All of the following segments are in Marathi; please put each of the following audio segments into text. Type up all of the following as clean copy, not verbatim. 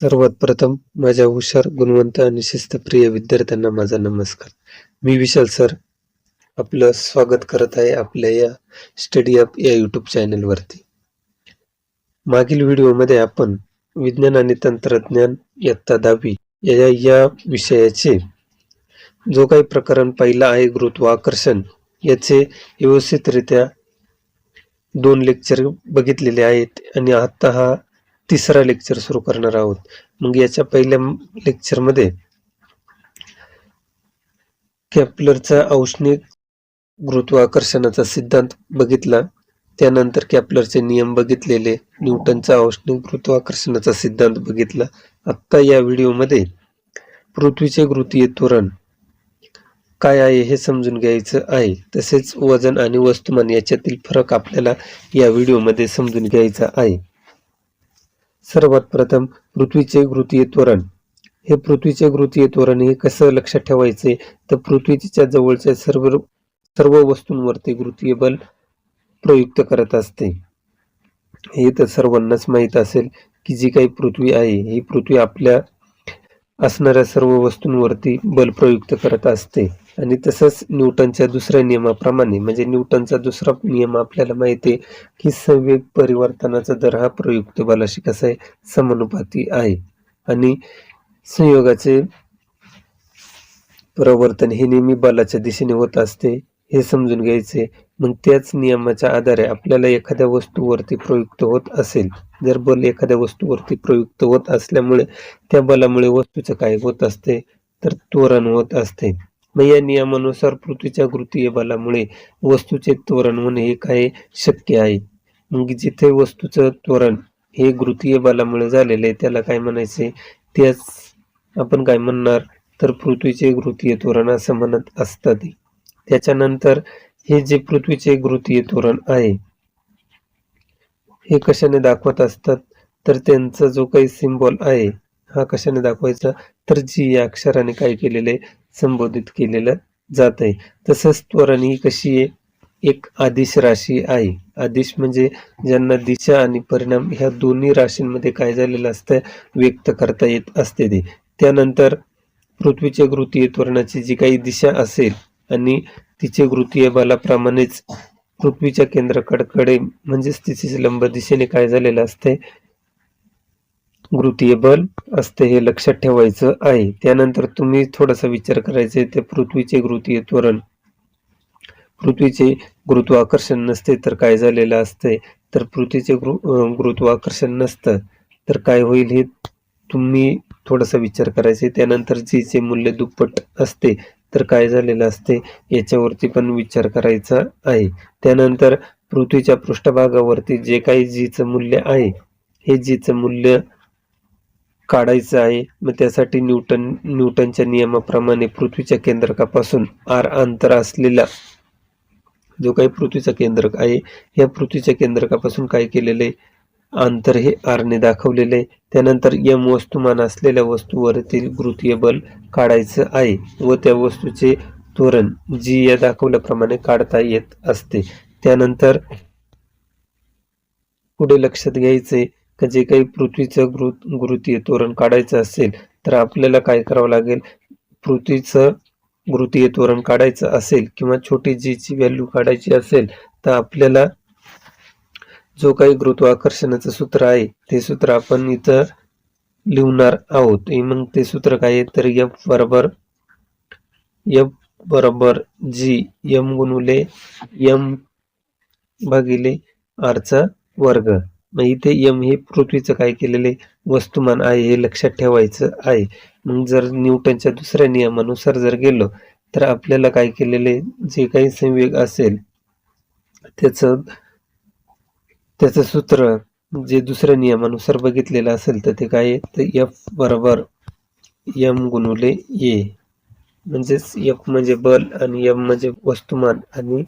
सर्वात प्रथम माझ्या हुशार, गुणवंत आणि शिस्तप्रिय विद्यार्थ्यांना माझा नमस्कार. मी विशाल सर आपलं स्वागत करत आहे आपल्या या स्टडी अप या यूट्यूब चॅनलवरती. मागील व्हिडिओमध्ये आपण विज्ञान आणि तंत्रज्ञान इयत्ता 10वी या विषयाचे जो काही प्रकरण पहिला आहे गुरुत्वाकर्षण याचे व्यवस्थितरित्या 2 लेक्चर बघितलेले आहेत आणि आता हा तिसरा लेक्चर सुरू करणार आहोत. मग याच्या पहिल्या लेक्चरमध्ये केप्लरचा औष्णिक गुरुत्वाकर्षणाचा सिद्धांत बघितला. त्यानंतर केप्लरचे नियम बघितलेले, न्यूटनचा औष्णिक गुरुत्वाकर्षणाचा सिद्धांत बघितला. आता या व्हिडिओमध्ये पृथ्वीचे गुरुत्वीय त्वरण काय आहे हे समजून घ्यायचं आहे. तसेच वजन आणि वस्तुमान याच्यातील फरक आपल्याला या व्हिडिओमध्ये समजून घ्यायचा आहे. सर्वात प्रथम पृथ्वीचे गुरुत्वीय त्वरण. हे पृथ्वीचे गुरुत्वीय त्वरण हे कसं लक्षात ठेवायचे, तर पृथ्वीच्या जवळच्या सर्व वस्तूंवरती गुरुत्वीय बल प्रयुक्त करत असते. हे तर सर्वांनाच माहीत असेल की जी काही पृथ्वी आहे ही पृथ्वी आपल्या असणाऱ्या सर्व वस्तूंवरती बल प्रयुक्त करत असते. आणि तसंच न्यूटनच्या दुसऱ्या नियमाप्रमाणे, म्हणजे न्यूटनचा दुसरा नियम आपल्याला माहिती आहे की संवेग परिवर्तनाचा दर हा प्रयुक्त बलाशी कसा आहे, समानुपाती आहे. आणि संयोगाचे प्रवर्तन हे नेहमी बलाच्या दिशेने होत असते हे समजून घ्यायचे. मग त्याच नियमाच्या आधारे आपल्याला एखाद्या वस्तूवरती प्रयुक्त होत असेल, जर बल एखाद्या वस्तूवरती प्रयुक्त होत असल्यामुळे त्या बलामुळे वस्तूचं काय होत असते, तर त्वरण होत असते. मग या नियमानुसार पृथ्वीच्या गुरुत्वीय बलामुळे वस्तूचे त्वरण होणे हे काय शक्य आहे. मग जिथे वस्तूचं त्वरण हे गुरुत्वीय बलामुळे झालेले त्याला काय म्हणायचे, त्याच आपण काय म्हणणार, तर पृथ्वीचे गुरुत्वीय त्वरण असं म्हणत असतात. त्याच्यानंतर हे जे पृथ्वीचे गुरुत्वीय त्वरण आहे हे कशाने दाखवत असतात, तर त्यांचा जो काही सिम्बॉल आहे हा कशाने दाखवायचा, तर जी या अक्षराने काय केलेले संबोधित केलेलं जात आहे. तसंच त्वरण ही कशी आहे, एक अदिश राशी आहे. अदिश म्हणजे ज्यांना दिशा आणि परिणाम ह्या दोन्ही राशींमध्ये काय झालेलं असतं, व्यक्त करता येत असते ते. त्यानंतर पृथ्वीच्या गुरुत्वीय त्वरणाची जी काही दिशा असेल आणि तिचे गुरुत्वीय बलाप्रमाणेच पृथ्वीच्या केंद्राकडे म्हणजेच तिचे लंब दिशेने काय झालेलं असते, गुरुत्वीय बल असते, हे लक्षात ठेवायचं आहे. त्यानंतर तुम्ही थोडासा विचार करायचा आहे, ते पृथ्वीचे गुरुत्वीय त्वरण, पृथ्वीचे गुरुत्वाकर्षण नसते तर काय झालेलं असते, तर पृथ्वीचे गुरुत्वाकर्षण नसतं तर काय होईल हे तुम्ही थोडासा विचार करायचे. त्यानंतर जीचे मूल्य दुप्पट असते तर काय झालेलं असते याच्यावरती पण विचार करायचा आहे. त्यानंतर पृथ्वीच्या पृष्ठभागावरती जे काही जीचं मूल्य आहे हे जीचं मूल्य काढायचं आहे. मग त्यासाठी न्यूटनच्या नियमाप्रमाणे पृथ्वीच्या केंद्रकापासून r अंतर असलेला जो काही पृथ्वीचा केंद्रक आहे या पृथ्वीच्या केंद्रकापासून काय केलेले अंतर हे r ने दाखवलेले. त्यानंतर m वस्तुमान असलेल्या वस्तूवरील गुरुत्वीय बल काढायचं आहे व त्या वस्तूचे त्वरण g या दाखवल्याप्रमाणे काढता येत असते. त्यानंतर पुढे लक्षात घ्यायचे की जे काही पृथ्वीचं गुरुत्वीय त्वरण काढायचं असेल तर आपल्याला काय करावं लागेल, पृथ्वीचं गुरुत्वीय त्वरण काढायचं असेल किंवा छोटी जी ची व्हॅल्यू काढायची असेल तर आपल्याला जो काही गुरुत्वाकर्षणाचं सूत्र आहे ते सूत्र आपण इथं लिहणार आहोत. मग ते सूत्र काय आहे, तर F बरोबर G M गुणिले M भागिले R चा वर्ग. मग इथे M हे पृथ्वीचं काय केलेले वस्तुमान आहे हे लक्षात ठेवायचं आहे. मग जर न्यूटनच्या दुसऱ्या नियमानुसार जर गेलो तर आपल्याला काय केलेले, जे काही संवेग असेल त्याचं सूत्र जे दुसऱ्या नियमानुसार बघितलेलं असेल तर ते काय आहे, तर F बरोबर M गुणिले A, म्हणजेच F म्हणजे बल आणि M म्हणजे वस्तुमान आणि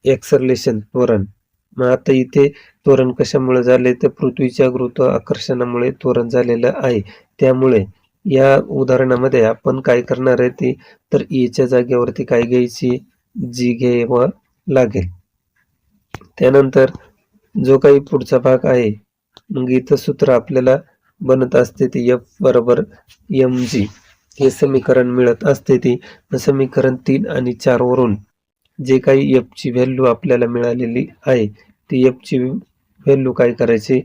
एक्सलरेशन त्वरण. मग आता इथे त्वरण कशामुळे झाले, तर पृथ्वीच्या गुरुत्वाकर्षणामुळे त्वरण झालेलं आहे. त्यामुळे या उदाहरणामध्ये आपण काय करणार आहे ते, तर एच्या जागेवरती काय घ्यायची, जी घ्यावं लागेल. त्यानंतर जो काही पुढचा भाग आहे मग इथं सूत्र आपल्याला बनत असते ती F बरोबर mg हे समीकरण मिळत असते ती समीकरण 3 आणि 4 वरून जे काही F ची व्हॅल्यू आपल्याला मिळालेली आहे ती F ची व्हॅल्यू काय करायची,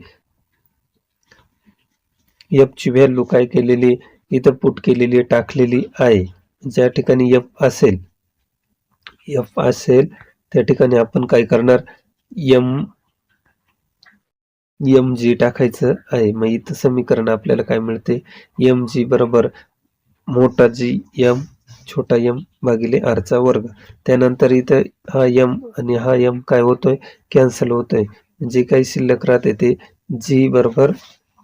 F ची व्हॅल्यू काय केलेली इथं पुट केलेली टाकलेली आहे. ज्या ठिकाणी F असेल त्या ठिकाणी आपण काय करणार mg टाकायचं आहे. मग इथं समीकरण आपल्याला काय मिळते mg बरोबर मोठा G m छोटा m भागिले r चा वर्ग. त्यानंतर इथं हा m आणि हा m काय होतोय कॅन्सल होतोय. जे काही शिल्लक राहते ते g बरोबर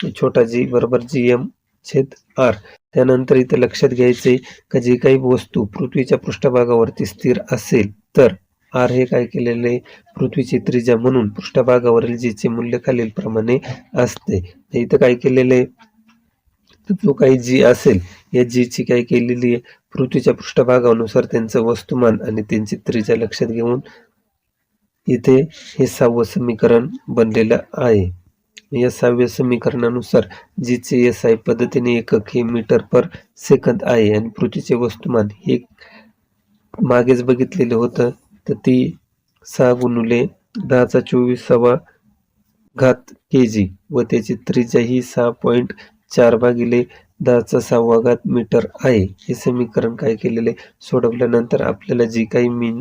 छोटा g बरोबर gm छेद r. त्यानंतर इथं लक्षात घ्यायचे का जी काही वस्तू पृथ्वीच्या पृष्ठभागावरती स्थिर असेल तर r हे काय केलेले पृथ्वीची त्रिज्या म्हणून पृष्ठभागावरील g चे मूल्य खालील प्रमाणे असते. इथं काय केलेले जो काही g असेल या g ची काय केलेली आहे पृथ्वीच्या पृष्ठभागानुसार त्यांचं वस्तुमान आणि त्यांची त्रिज्या लक्षात घेऊन इथे हे 6वं समीकरण बनलेलं आहे. या 6व्या समीकरणानुसार g चे SI पद्धतीने एकक हे मीटर पर सेकंद आहे आणि पृथ्वीचे वस्तुमान हे मागेच बघितलेलं होतं तर ती 6 गुणिले 10⁴ घात kg व त्याची त्रिज्या ही 6.4 भागिले 10⁶ मीटर आहे. हे समीकरण काय केलेले सोडवल्यानंतर आपल्याला जी काही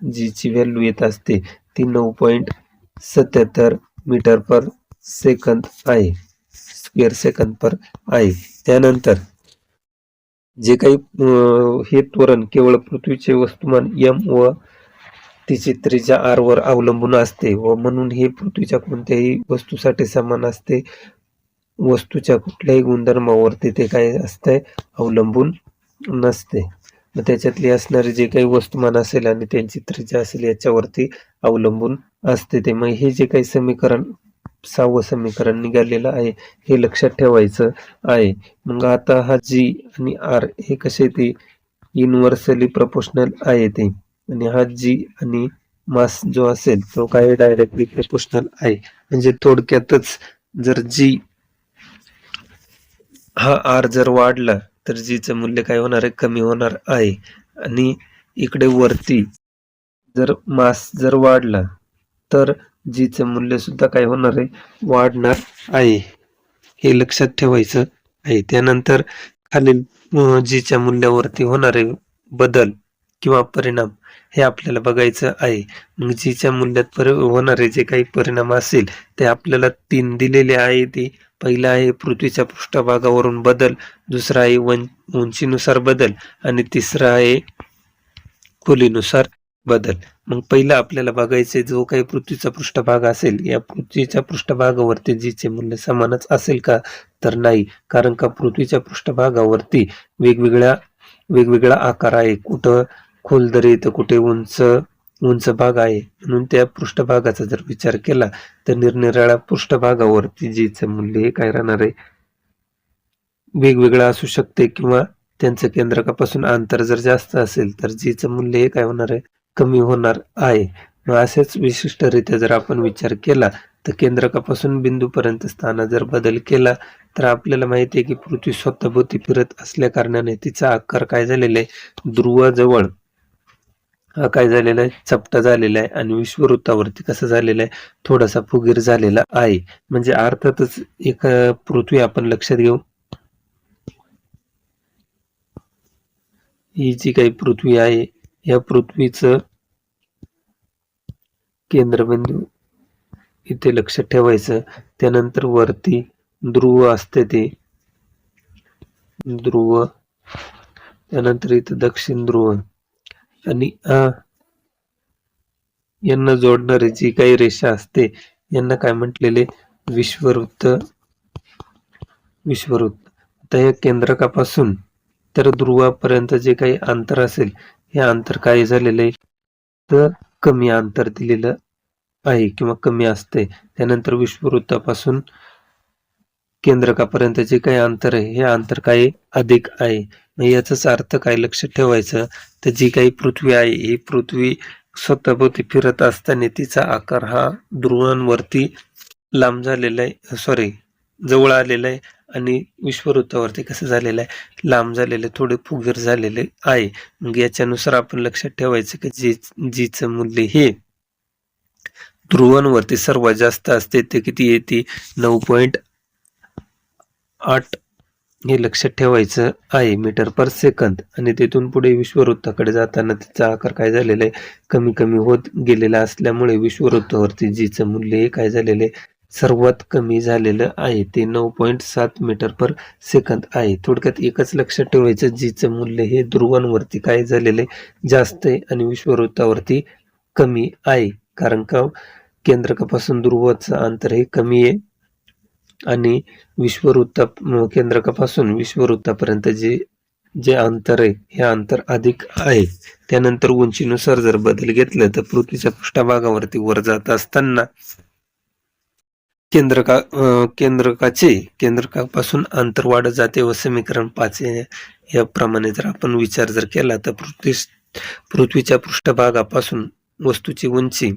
जी ची व्हॅल्यू येत असते ती 9.77 मीटर पर सेकंद आहे, स्क्वेअर सेकंद पर आहे. त्यानंतर जे काही हे त्वरण केवळ पृथ्वीचे वस्तुमान m व तिची त्रिज्या r वर अवलंबून असते व म्हणून हे पृथ्वीच्या कोणत्याही वस्तूसाठी समान असते. वस्तूच्या कुठल्याही गुणधर्मावरती ते काय असते अवलंबून नसते. मग त्याच्यातली असणारे जे काही वस्तुमान असेल आणि त्यांची त्रिज्या असेल याच्यावरती अवलंबून असते ते. मग हे जे काही समीकरण 6वं समीकरण निघालेलं आहे हे लक्षात ठेवायचं आहे. मग आता हा g आणि r हे कसे ते इनव्हर्सली प्रोपोर्शनल आहे ते आणि हा g आणि मास जो असेल तो काय डायरेक्टली प्रोपोर्शनल आहे. म्हणजे थोडक्यातच जर g हा r जर वाढला तर g चं मूल्य काय होणार आहे कमी होणार आहे आणि इकडे वरती जर मास जर वाढला तर g चं मूल्य सुद्धा काय होणार आहे वाढणार आहे. हे लक्षात ठेवायचं आहे. त्यानंतर खालील g च्या मूल्यावरती होणारे बदल किंवा परिणाम हे आपल्याला बघायचं आहे. मग g च्या मूल्यात होणारे जे काही परिणाम असेल ते आपल्याला 3 दिलेले आहे. ते पहिला आहे पृथ्वीच्या पृष्ठभागावरून बदल, दुसरा आहे उंचीनुसार बदल आणि तिसरा आहे खोलीनुसार बदल. मग पहिला आपल्याला बघायचे जो काही पृथ्वीचा पृष्ठभाग असेल या पृथ्वीच्या पृष्ठभागावरती जी चे मूल्य समानच असेल का तर नाही, कारण का पृथ्वीच्या पृष्ठभागावरती वेगवेगळा आकार आहे. कुठं खोलदरी तर कुठे उंच भाग आहे. म्हणून त्या पृष्ठभागाचा जर विचार केला तर निरनिराळ्या पृष्ठभागावरती जी चे मूल्य हे काय राहणार आहे वेगवेगळं असू शकते किंवा त्यांचं केंद्रकापासून अंतर जर जास्त असेल तर जी चं मूल्य हे काय होणार आहे कमी होणार आहे. मग असेच विशिष्टरित्या जर आपण विचार केला तर केंद्रकापासून बिंदूपर्यंत स्थानात जर बदल केला तर आपल्याला माहिती आहे की पृथ्वी स्वतःभोवती फिरत असल्या कारणाने तिचा आकार काय झालेला आहे ध्रुवाजवळ हा काय झालेला आहे चपटा झालेला आहे आणि विषुववृत्तावरती कसं झालेला आहे थोडासा फुगीर झालेला आहे. म्हणजे अर्थातच एक पृथ्वी आपण लक्षात घेऊ, ही जी काही पृथ्वी आहे या पृथ्वीचं केंद्रबिंदू इथे लक्षात ठेवायचं. त्यानंतर वरती ध्रुव असते ते ध्रुव, त्यानंतर इथं दक्षिण ध्रुव आणि यांना जोडणारी जी काही रेषा असते यांना काय म्हटलेले विषुववृत्त. आता या केंद्रकापासून तर ध्रुवापर्यंत जे काही अंतर असेल हे अंतर काय झालेलं आहे तर कमी अंतर दिलेलं आहे किंवा कमी असते. त्यानंतर विषुववृत्तापासून केंद्रकापर्यंत जे काही अंतर आहे हे अंतर काय अधिक आहे. याचाच अर्थ काय लक्षात ठेवायचं तर जी काही पृथ्वी आहे ही पृथ्वी स्वतःभोवती फिरत असताना तिचा आकार हा ध्रुवांवरती लांब झालेला आहे जवळ आलेलं आहे आणि विषुववृत्तावरती कसं झालेलं आहे, लांब झालेलं आहे, थोडे फुगीर झालेले आहे. मग याच्यानुसार आपण लक्षात ठेवायचं की जीचं मूल्य हे ध्रुवांवरती सर्वात जास्त असते ते किती येते 9.8 हे लक्षात ठेवायचं आहे मीटर पर सेकंद. आणि तिथून पुढे विषुववृत्ताकडे जाताना त्याचा आकार काय झालेला आहे, कमी कमी होत गेलेला असल्यामुळे विषुववृत्तावरती जीचं मूल्य हे काय झालेलं आहे, सर्वात कमी झालेलं आहे, ते 9.7 मीटर पर सेकंद आहे. थोडक्यात एकच लक्षात ठेवायचं, जीचं मूल्य हे ध्रुवांवरती काय झालेलं आहे, जास्त आहे आणि विषुववृत्तावरती कमी आहे. कारण का केंद्रकापासून ध्रुवाचं अंतर हे कमी आहे आणि केंद्रकापासून विषुववृत्तापर्यंत जे अंतर आहे हे अंतर अधिक आहे. त्यानंतर उंचीनुसार जर बदल घेतला तर पृथ्वीच्या पृष्ठभागावरती वर जात असताना केंद्रकापासून अंतर वाढत जाते व समीकरण 5 याप्रमाणे जर आपण विचार जर केला तर पृथ्वीच्या पृष्ठभागापासून वस्तूची उंची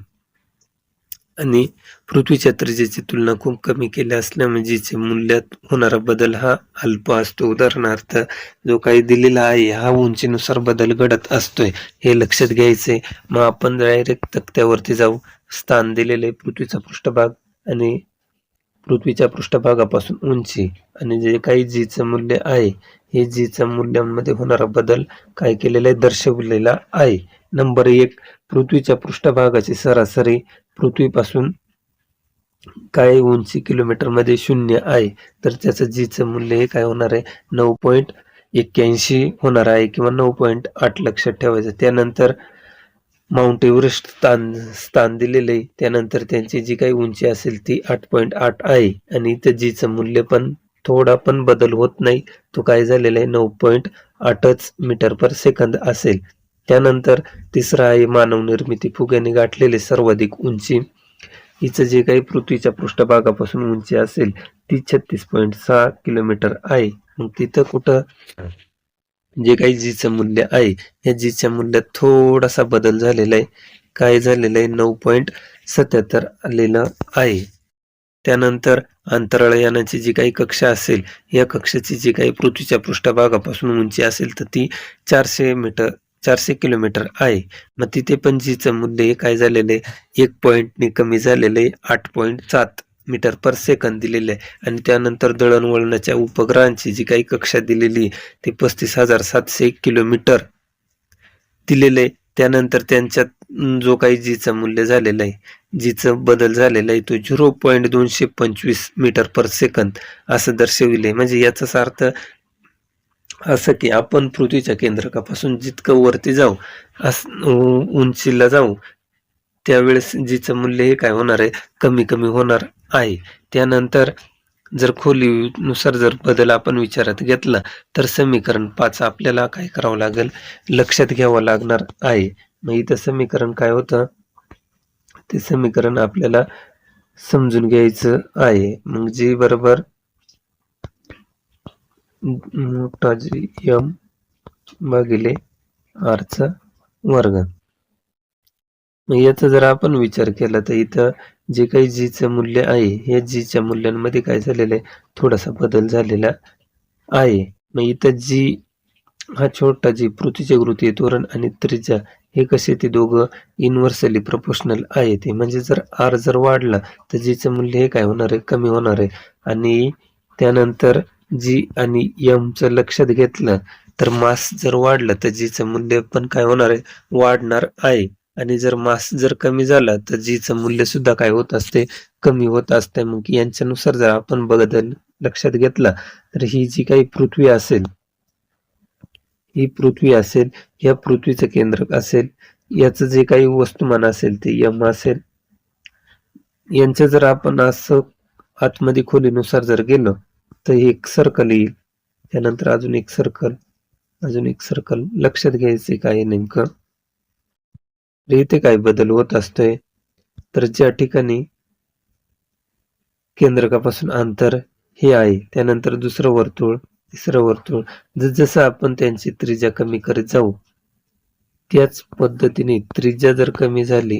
आणि पृथ्वीच्या त्रिज्येची तुलना खूप कमी केली असल्यामुळे जीचे मूल्यात होणारा बदल हा अल्प असतो. उदाहरणार्थ जो काही दिलेला आहे हा उंचीनुसार बदल घडत असतोय, हे लक्षात घ्यायचे. मग आपण डायरेक्ट तक्त्यावरती जाऊ. स्थान दिलेले पृथ्वीचा पृष्ठभाग आणि पृथ्वीच्या पृष्ठभागापासून उंची आणि जे काही जीचं मूल्य आहे हे जीच्या मूल्यांमध्ये होणारा बदल काय केलेला आहे, दर्शवलेला आहे. नंबर 1, पृथ्वीच्या पृष्ठभागाची सरासरी पृथ्वीपासून काय उंची किलोमीटर मध्ये 0 आहे, तर त्याचं जीचं मूल्य हे काय होणार आहे, 9.81 होणार आहे किंवा 9.8 लक्षात ठेवायचं. त्यानंतर माउंट एव्हरेस्ट स्थान दिलेले, त्यानंतर त्यांची जी काही उंची असेल ती 8.8 आहे आणि इथं जीचं मूल्य पण थोडा पण बदल होत नाही, तो काय झालेला आहे 9.8 मीटर पर सेकंद असेल. त्यानंतर तिसरा आहे मानव निर्मिती फुग्याने गाठलेली सर्वाधिक उंची. हिचं जे काही पृथ्वीच्या पृष्ठभागापासून उंची असेल ती 36.6 किलोमीटर आहे. मग तिथं कुठं जे काही जीचं मूल्य आहे या जीच्या मूल्यात थोडासा बदल झालेला आहे, काय झालेलं आहे 9.77 आलेलं आहे. त्यानंतर अंतराळयानाची जी काही कक्षा असेल या कक्षाची जी काही पृथ्वीच्या पृष्ठभागापासून उंची असेल तर ती 400 किलोमीटर आहे. मग तिथे पण जीचं मूल्य हे काय झालेलं आहे, 1 पॉईंटने कमी झालेलं आहे, 8.7 मीटर पर सेकंद दिलेले आहे. आणि त्यानंतर दळणवळणाच्या उपग्रहांची जी काही कक्षा दिलेली ती 35,700 किलोमीटर दिलेलं आहे. त्यानंतर त्यांच्यात जो काही जीचं मूल्य झालेलं आहे, जीचं बदल झालेला आहे तो 0.225 मीटर पर सेकंद असं दर्शविले. म्हणजे याचाच अर्थ असं की आपण पृथ्वीच्या केंद्रकापासून जितकं वरती जाऊ उंचीला जाऊ त्यावेळेस जीचं मूल्य हे काय होणार आहे, कमी कमी होणार आहे. त्यानंतर जर खोलीनुसार जर बदल आपण विचारात घेतला तर समीकरण 5 आपल्याला काय करावं लागेल, लक्षात घ्यावं लागणार आहे. मग इथं समीकरण काय होतं ते समीकरण आपल्याला समजून घ्यायचं आहे. मग जी बरोबर मोठा जी एम भागिले आर चा वर्ग. मग याचा जर आपण विचार केला तर इथं जे काही जीचं मूल्य आहे हे जीच्या मूल्यांमध्ये काय झालेलं आहे, थोडासा बदल झालेला आहे. मग इथं जी हा छोटा जी पृथ्वीचे गुरुत्वीय त्वरण आणि त्रिज्या हे कसे ते दोघं इन्व्हर्सली प्रोपोर्शनल आहे. ते म्हणजे जर आर जर वाढला तर जीचं मूल्य हे काय होणार आहे, कमी होणार आहे. आणि त्यानंतर जी आणि एमचं लक्षात घेतलं तर मास जर वाढलं तर जीचं मूल्य पण काय होणार आहे, वाढणार आहे. आणि जर मास जर कमी झाला तर जीचं मूल्य सुद्धा काय होत असते, कमी होत असते. मग यांच्यानुसार जर आपण बदल लक्षात घेतला तर ही जी काही पृथ्वी असेल ही पृथ्वी असेल, या पृथ्वीचं केंद्रक असेल, याचं जे काही वस्तुमान असेल ते यम असेल. यांचं जर आपण असं आतमध्ये खोलीनुसार जर गेलो तर एक सर्कल येईल, त्यानंतर अजून एक सर्कल, अजून एक सर्कल. लक्षात घ्यायचे काय नेमकं इथे काय बदल होत असतोय, तर ज्या ठिकाणी केंद्रकापासून अंतर हे आहे त्यानंतर दुसरं वर्तुळ, तिसरं वर्तुळ, जसं आपण त्यांची त्रिज्या कमी करत जाऊ त्याच पद्धतीने त्रिज्या जर कमी झाली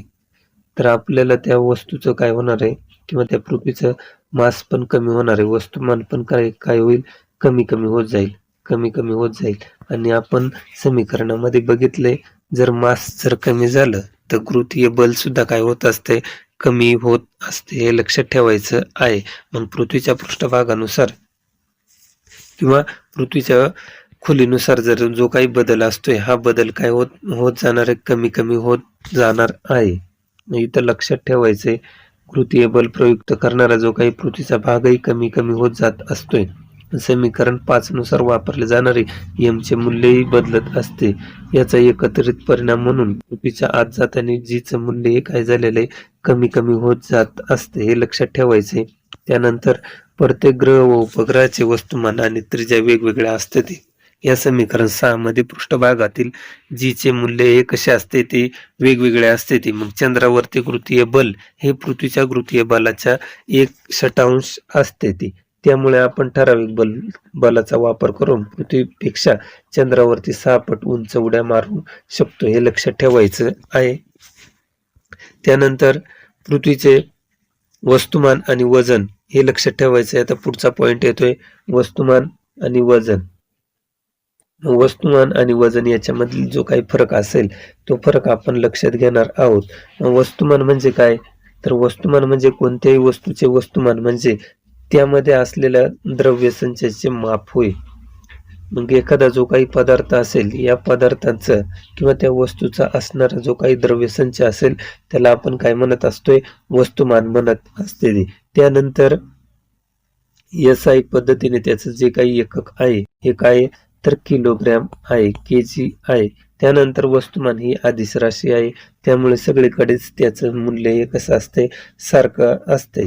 तर आपल्याला त्या वस्तूचं काय होणार आहे किंवा त्या पृथ्वीचं मास पण कमी होणार आहे, वस्तुमान पण काय काय होईल, कमी कमी होत जाईल, कमी कमी होत जाईल. आणि आपण समीकरणामध्ये बघितलंय, जर मास जर कमी झालं तर गुरुत्वीय बल सुद्धा काय होत असते, कमी होत असते. हे लक्षात ठेवायचं आहे. मग पृथ्वीच्या पृष्ठभागानुसार किंवा पृथ्वीच्या खोलीनुसार जर जो काही बदल असतोय, हा बदल काय होत होत जाणार आहे, कमी कमी होत जाणार आहे. इथं लक्षात ठेवायचंय, गुरुत्वीय बल प्रयुक्त करणारा जो काही पृथ्वीचा भागही कमी कमी होत जात असतोय. समीकरण 5 नुसार वापरले जाणारे m चे मूल्यही बदलत असते. याचा एकत्रित परिणाम म्हणून पृथ्वीच्या आत जाताना जीचं मूल्य हे काय झालेलं आहे, कमी कमी होत जात असते. हे लक्षात ठेवायचे. त्यानंतर प्रत्येक ग्रह व उपग्रहाचे वस्तुमान आणि त्रिज्या वेगवेगळ्या असते. ते या समीकरण 6 मध्ये पृष्ठभागातील जीचे मूल्य हे कसे असते, ते वेगवेगळे असते. ते मग चंद्रावरती गुरुत्वीय बल हे पृथ्वीच्या गुरुत्वीय बलाच्या 1/6 असते. ती त्यामुळे आपण ठराविक बलाचा वापर करून पृथ्वीपेक्षा चंद्रावरती 6 पट उंच उड्या मारू शकतो. हे लक्षात ठेवायचं आहे. त्यानंतर पृथ्वीचे वस्तुमान आणि वजन हे लक्षात ठेवायचं आहे. आता पुढचा पॉइंट येतोय, वस्तुमान आणि वजन. वस्तुमान आणि वजन याच्यामधील जो काही फरक असेल, तो फरक आपण लक्षात घेणार आहोत. वस्तुमान म्हणजे काय, तर वस्तुमान म्हणजे कोणत्याही वस्तूचे वस्तुमान म्हणजे त्यामध्ये असलेल्या द्रव्य संचयाचे माप होय. मग एखादा जो काही पदार्थ असेल, या पदार्थांचं किंवा त्या वस्तूचा असणारा जो काही द्रव्यसंच असेल, त्याला आपण काय म्हणत असतोय, वस्तुमान म्हणत असते. त्यानंतर SI पद्धतीने त्याचं जे काही एकक आहे, हे काय तर किलोग्रॅम आहे, केजी आहे. त्यानंतर वस्तुमान ही आदिश राशी आहे, त्यामुळे सगळीकडेच त्याचं मूल्य हे कसं असते, सारखं असते.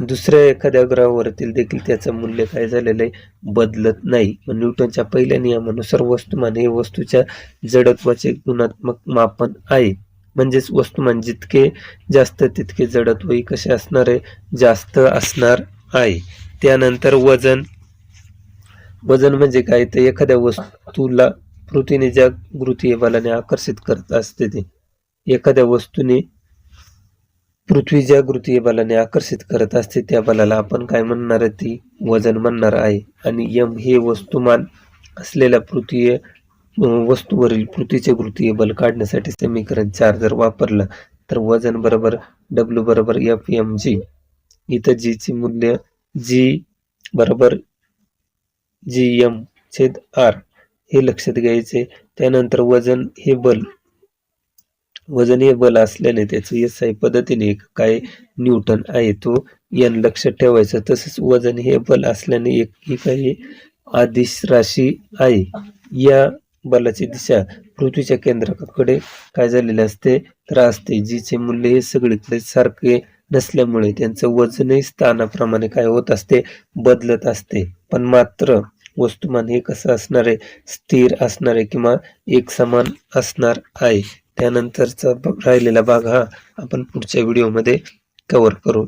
दुसऱ्या एखाद्या ग्रहावरतील देखील त्याचं मूल्य काय झालेलं आहे, बदलत नाही. न्यूटनच्या पहिल्या नियमानुसार वस्तुमान हे वस्तूच्या जडत्वाचे गुणात्मक मापन आहे. म्हणजेच वस्तुमान जितके जास्त तितके जडत्वही कसे असणार आहे, जास्त असणार आहे. त्यानंतर वजन. वजन म्हणजे काय, तर एखाद्या वस्तूला पृथ्वीने ज्या गुरुत्वीय बलाने आकर्षित करत असते, ते एखाद्या वस्तूने पृथ्वी ज्या गुरुत्वीय बलाने आकर्षित करत असते, त्या बलाला आपण काय म्हणणार आहे, ती वजन म्हणणार आहे. आणि m हे वस्तुमान असलेल्या वस्तूवरील पृथ्वीचे गुरुत्वीय बल काढण्यासाठी समीकरण 4 जर वापरलं, तर वजन बरोबर W बरोबर Fmg. इथं g चे मूल्य g बरोबर Gm/r हे लक्षात घ्यायचे. त्यानंतर वजन हे बल असल्याने त्याचं SI पद्धतीने काय न्यूटन आहे, तो n लक्षात ठेवायचं. तसेच वजन हे बल असल्याने ही काही आदिश राशी आहे. या बलाची दिशा पृथ्वीच्या केंद्राकडे काय झालेले असते, तर असते. जीचे मूल्य हे सगळीकडे सारखे नसल्यामुळे त्यांचं वजनही स्थानाप्रमाणे काय होत असते, बदलत असते. पण मात्र वस्तुमान हे कसं असणार आहे, स्थिर असणार आहे किंवा एकसमान असणार आहे. त्यानंतरचा राहिलेला भाग हा आपण पुढच्या व्हिडिओमध्ये कव्हर करू.